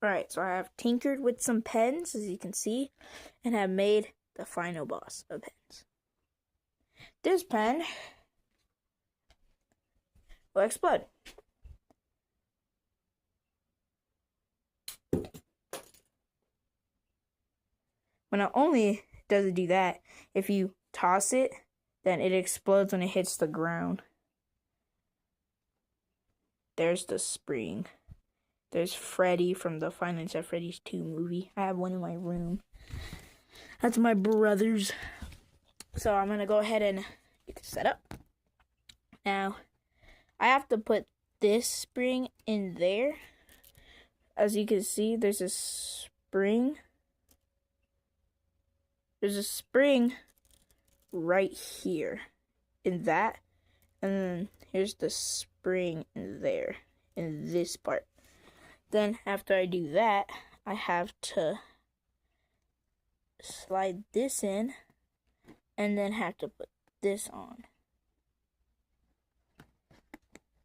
Alright, so I have tinkered with some pens, as you can see, and have made the final boss of pens. This pen will explode. Well, not only does it do that, if you toss it, then it explodes when it hits the ground. There's the spring. There's Freddy from the Five Nights at Freddy's 2 movie. I have one in my room. That's my brother's. So I'm going to go ahead and get this set up. Now, I have to put this spring in there. As you can see, there's a spring. There's a spring right here in that. And then here's the spring in there, in this part. Then after I do that, I have to slide this in and then have to put this on.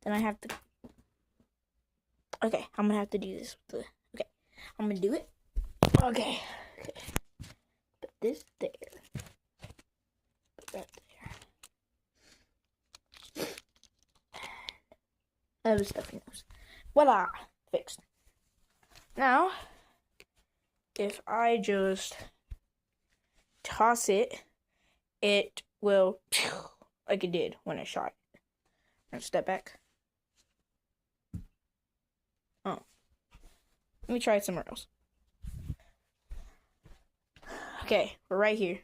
Then I have to, okay, I'm gonna have to do this with the, okay, I'm gonna do it. Okay. Put this there. Put that there. Oh, stuffy nose. Voila! Fixed. Now, if I just toss it, it will, like it did when I shot it. Now step back. Oh. Let me try it somewhere else. Okay, we're right here.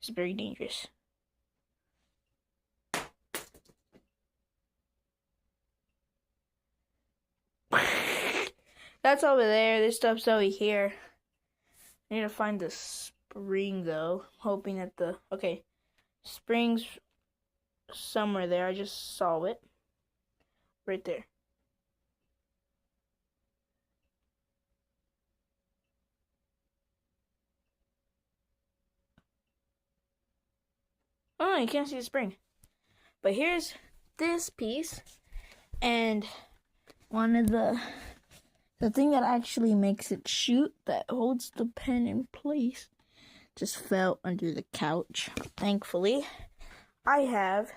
It's very dangerous. That's over there. This stuff's over here. I need to find the spring, though. Hoping that the... Okay. Spring's somewhere there. I just saw it. Right there. Oh, you can't see the spring. But here's this piece. And one of the thing that actually makes it shoot, that holds the pen in place, just fell under the couch. Thankfully, I have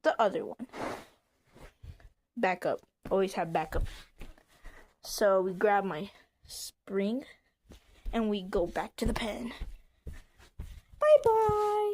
the other one. Backup. Always have backup. So we grab my spring and we go back to the pen. Bye-bye.